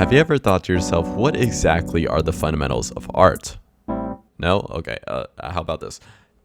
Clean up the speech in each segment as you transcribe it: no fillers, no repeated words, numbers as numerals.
Have you ever thought to yourself, what exactly are the fundamentals of art? No? Okay, how about this?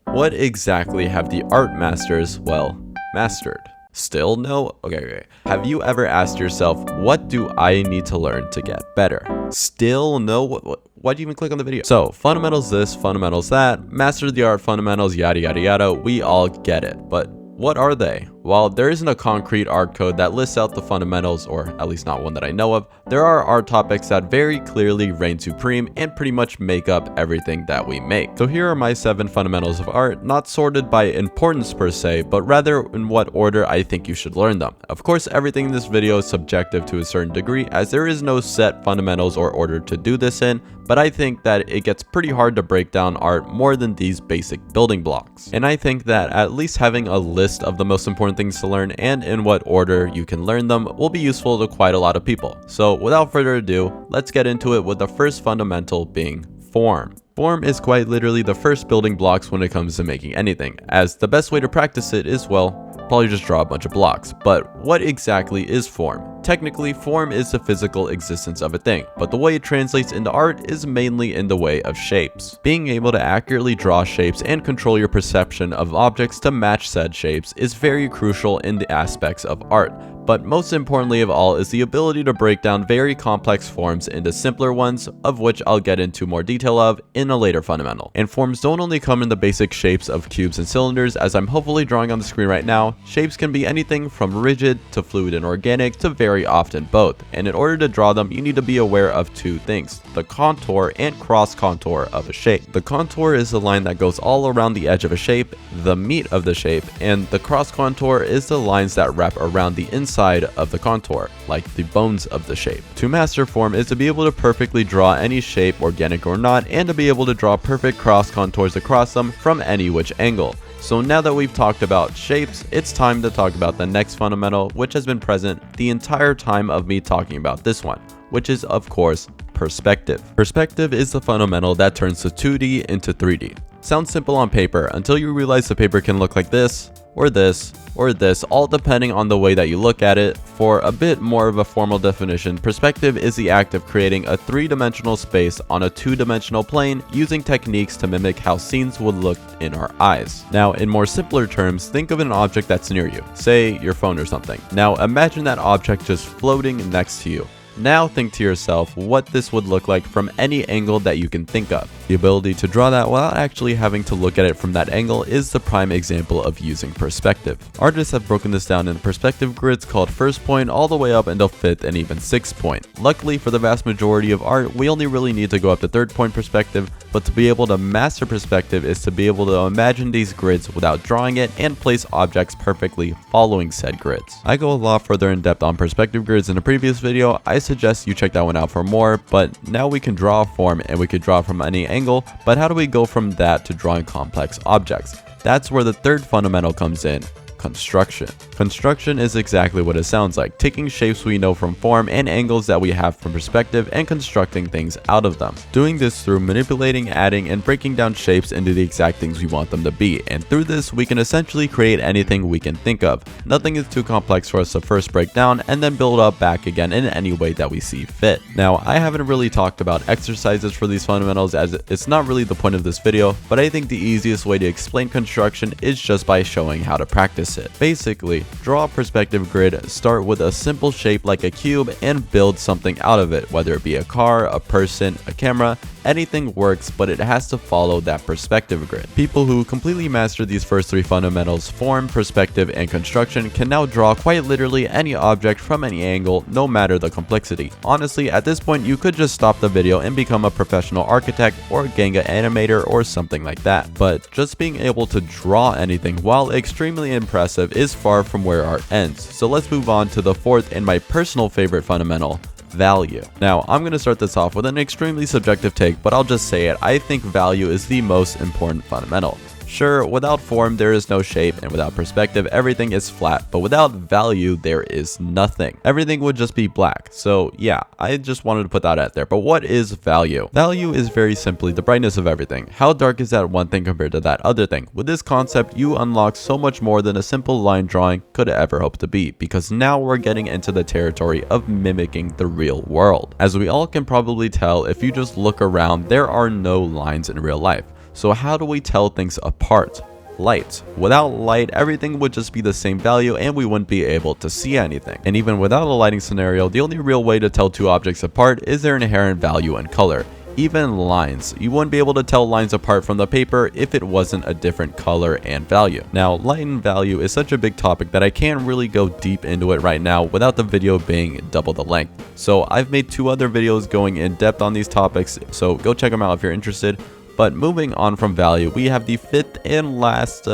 What exactly have the art masters, well, mastered? Still no? Okay. Have you ever asked yourself, what do I need to learn to get better? Still no? Why'd you even click on the video? So, fundamentals this, fundamentals that, master the art fundamentals, yada yada yada, we all get it. But what are they? While there isn't a concrete art code that lists out the fundamentals, or at least not one that I know of, there are art topics that very clearly reign supreme and pretty much make up everything that we make. So here are my 7 fundamentals of art, not sorted by importance per se, but rather in what order I think you should learn them. Of course, everything in this video is subjective to a certain degree, as there is no set fundamentals or order to do this in, but I think that it gets pretty hard to break down art more than these basic building blocks. And I think that at least having a list of the most important things to learn and in what order you can learn them will be useful to quite a lot of people. So without further ado, let's get into it with the first fundamental being form. Form is quite literally the first building blocks when it comes to making anything, as the best way to practice it is, well, probably just draw a bunch of blocks. But what exactly is form? Technically, form is the physical existence of a thing, but the way it translates into art is mainly in the way of shapes. Being able to accurately draw shapes and control your perception of objects to match said shapes is very crucial in the aspects of art. But most importantly of all is the ability to break down very complex forms into simpler ones, of which I'll get into more detail of in a later fundamental. And forms don't only come in the basic shapes of cubes and cylinders, as I'm hopefully drawing on the screen right now. Shapes can be anything from rigid to fluid and organic to very often both. And in order to draw them, you need to be aware of 2 things: the contour and cross contour of a shape. The contour is the line that goes all around the edge of a shape, the meat of the shape, and the cross contour is the lines that wrap around the inside of the contour, like the bones of the shape. To master form is to be able to perfectly draw any shape, organic or not, and to be able to draw perfect cross contours across them from any which angle. So now that we've talked about shapes, it's time to talk about the next fundamental, which has been present the entire time of me talking about this one, which is of course perspective. Perspective is the fundamental that turns the 2D into 3D. Sounds simple on paper until you realize the paper can look like this, or this, or this, all depending on the way that you look at it. For a bit more of a formal definition, perspective is the act of creating a 3-dimensional space on a 2-dimensional plane using techniques to mimic how scenes would look in our eyes. Now, in more simpler terms, think of an object that's near you, say your phone or something. Now, imagine that object just floating next to you. Now think to yourself what this would look like from any angle that you can think of. The ability to draw that without actually having to look at it from that angle is the prime example of using perspective. Artists have broken this down in perspective grids called first point all the way up until 5th and even 6th point. Luckily for the vast majority of art, we only really need to go up to 3rd point perspective, but to be able to master perspective is to be able to imagine these grids without drawing it and place objects perfectly following said grids. I go a lot further in depth on perspective grids in a previous video. I suggest you check that one out for more, but now we can draw a form and we could draw from any angle, but how do we go from that to drawing complex objects? That's where the 3rd fundamental comes in: construction. Construction is exactly what it sounds like, taking shapes we know from form and angles that we have from perspective and constructing things out of them. Doing this through manipulating, adding, and breaking down shapes into the exact things we want them to be, and through this we can essentially create anything we can think of. Nothing is too complex for us to first break down and then build up back again in any way that we see fit. Now, I haven't really talked about exercises for these fundamentals as it's not really the point of this video, but I think the easiest way to explain construction is just by showing how to practice it. Basically, draw a perspective grid, start with a simple shape like a cube, and build something out of it, whether it be a car, a person, a camera. Anything works, but it has to follow that perspective grid. People who completely master these first 3 fundamentals, form, perspective, and construction, can now draw quite literally any object from any angle, no matter the complexity. Honestly, at this point, you could just stop the video and become a professional architect or Ganga animator or something like that. But just being able to draw anything, while extremely impressive, is far from where art ends. So let's move on to the 4th and my personal favorite fundamental: value. Now, I'm going to start this off with an extremely subjective take, but I'll just say it. I think value is the most important fundamental. Sure, without form there is no shape, and without perspective everything is flat, but without value there is nothing. Everything would just be black. So yeah, I just wanted to put that out there. But what is value? Value is very simply the brightness of everything. How dark is that one thing compared to that other thing? With this concept, you unlock so much more than a simple line drawing could ever hope to be, because now we're getting into the territory of mimicking the real world. As we all can probably tell, if you just look around, there are no lines in real life. So how do we tell things apart? Light. Without light, everything would just be the same value and we wouldn't be able to see anything. And even without a lighting scenario, the only real way to tell two objects apart is their inherent value and color. Even lines. You wouldn't be able to tell lines apart from the paper if it wasn't a different color and value. Now, light and value is such a big topic that I can't really go deep into it right now without the video being double the length. So I've made 2 other videos going in depth on these topics, so go check them out if you're interested. But moving on from value, we have the 5th and last,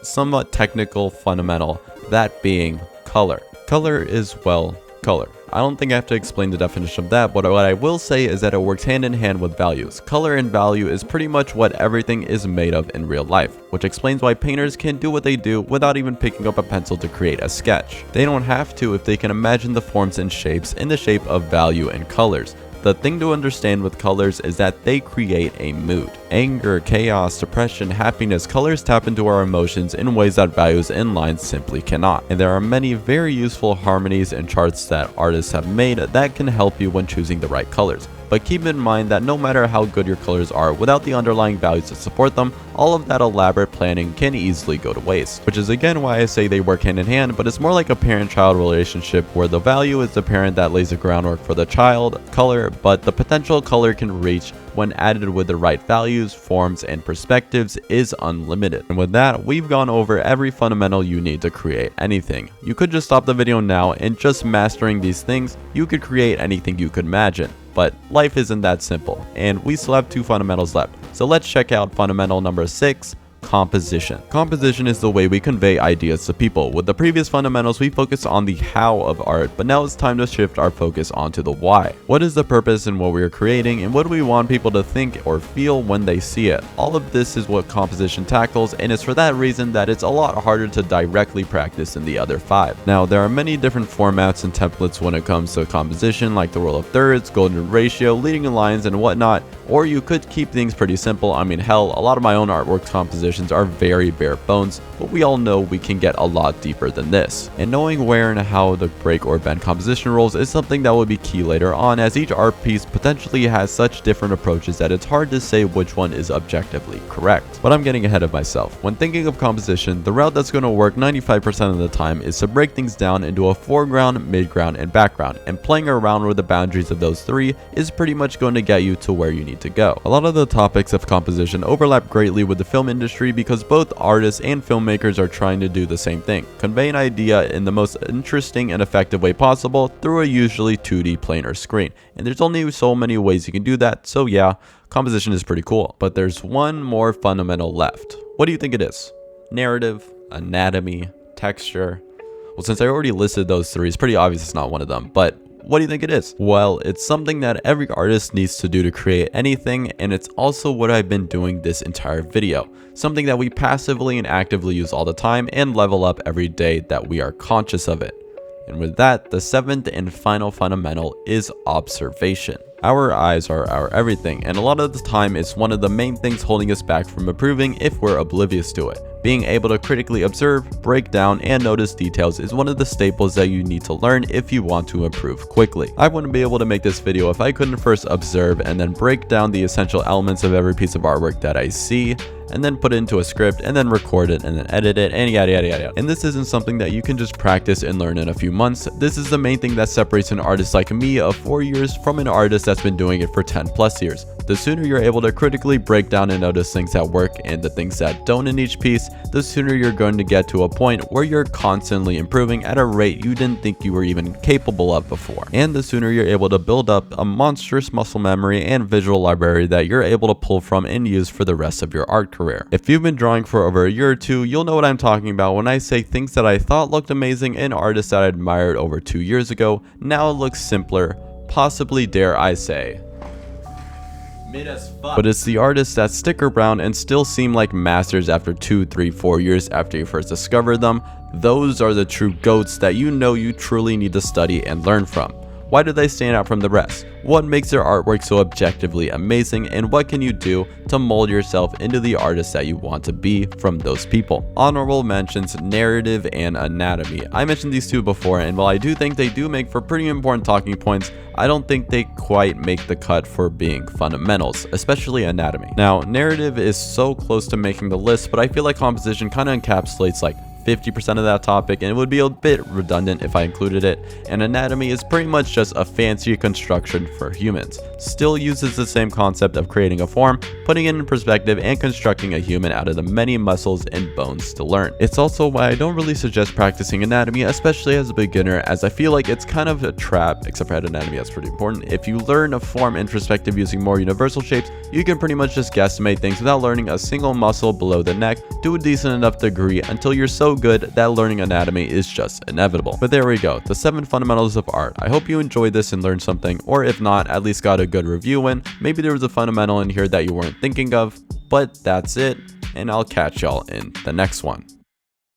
somewhat technical fundamental, that being color. Color is, well, color. I don't think I have to explain the definition of that, but what I will say is that it works hand in hand with values. Color and value is pretty much what everything is made of in real life, which explains why painters can do what they do without even picking up a pencil to create a sketch. They don't have to if they can imagine the forms and shapes in the shape of value and colors. The thing to understand with colors is that they create a mood. Anger, chaos, depression, happiness, colors tap into our emotions in ways that values and lines simply cannot. And there are many very useful harmonies and charts that artists have made that can help you when choosing the right colors. But keep in mind that no matter how good your colors are, without the underlying values to support them, all of that elaborate planning can easily go to waste. Which is again why I say they work hand in hand, but it's more like a parent-child relationship where the value is the parent that lays the groundwork for the child color, but the potential color can reach when added with the right values, forms, and perspectives is unlimited. And with that, we've gone over every fundamental you need to create anything. You could just stop the video now and just mastering these things, you could create anything you could imagine. But life isn't that simple, and we still have 2 fundamentals left. So let's check out fundamental number 6, composition. Composition is the way we convey ideas to people. With the previous fundamentals, we focused on the how of art, but now it's time to shift our focus onto the why. What is the purpose in what we are creating, and what do we want people to think or feel when they see it? All of this is what composition tackles, and it's for that reason that it's a lot harder to directly practice than the other 5. Now, there are many different formats and templates when it comes to composition, like the rule of thirds, golden ratio, leading lines, and whatnot, or you could keep things pretty simple. I mean, hell, a lot of my own artwork compositions are very bare bones, but we all know we can get a lot deeper than this. And knowing where and how to break or bend composition rules is something that will be key later on, as each art piece potentially has such different approaches that it's hard to say which one is objectively correct. But I'm getting ahead of myself. When thinking of composition, the route that's going to work 95% of the time is to break things down into a foreground, midground, and background, and playing around with the boundaries of those 3 is pretty much going to get you to where you need to go. A lot of the topics of composition overlap greatly with the film industry because both artists and filmmakers are trying to do the same thing, convey an idea in the most interesting and effective way possible through a usually 2D plane or screen. And there's only so many ways you can do that, so yeah, composition is pretty cool. But there's one more fundamental left. What do you think it is? Narrative, anatomy, texture? Well, since I already listed those 3, it's pretty obvious it's not one of them, but what do you think it is? Well, it's something that every artist needs to do to create anything, and it's also what I've been doing this entire video. Something that we passively and actively use all the time and level up every day that we are conscious of it. And with that, the 7th and final fundamental is observation. Our eyes are our everything, and a lot of the time it's one of the main things holding us back from improving if we're oblivious to it. Being able to critically observe, break down, and notice details is one of the staples that you need to learn if you want to improve quickly. I wouldn't be able to make this video if I couldn't first observe and then break down the essential elements of every piece of artwork that I see, and then put it into a script, and then record it, and then edit it, and yada yada yada. And this isn't something that you can just practice and learn in a few months. This is the main thing that separates an artist like me of 4 years from an artist that's been doing it for 10+ years. The sooner you're able to critically break down and notice things that work and the things that don't in each piece, the sooner you're going to get to a point where you're constantly improving at a rate you didn't think you were even capable of before. And the sooner you're able to build up a monstrous muscle memory and visual library that you're able to pull from and use for the rest of your art career. If you've been drawing for over a year or 2, you'll know what I'm talking about when I say things that I thought looked amazing in artists that I admired over 2 years ago now look simpler, possibly dare I say, mid as fuck. But it's the artists that stick around and still seem like masters after 2, 3, 4 years after you first discovered them. Those are the true GOATs that you know you truly need to study and learn from. Why do they stand out from the rest? What makes their artwork so objectively amazing, and what can you do to mold yourself into the artist that you want to be from those people? Honorable mentions: narrative and anatomy. I mentioned these two before, and while I do think they do make for pretty important talking points, I don't think they quite make the cut for being fundamentals, especially anatomy. Now, narrative is so close to making the list, but I feel like composition kind of encapsulates like 50% of that topic, and it would be a bit redundant if I included it. And anatomy is pretty much just a fancy construction for humans. Still uses the same concept of creating a form, putting it in perspective, and constructing a human out of the many muscles and bones to learn. It's also why I don't really suggest practicing anatomy, especially as a beginner, as I feel like it's kind of a trap, except for anatomy, that's pretty important. If you learn a form in perspective using more universal shapes, you can pretty much just guesstimate things without learning a single muscle below the neck to a decent enough degree until you're so good that learning anatomy is just inevitable. But there we go, the 7 fundamentals of art. I hope you enjoyed this and learned something, or if not, at least got a good review in. Maybe there was a fundamental in here that you weren't thinking of, but that's it, and I'll catch y'all in the next one.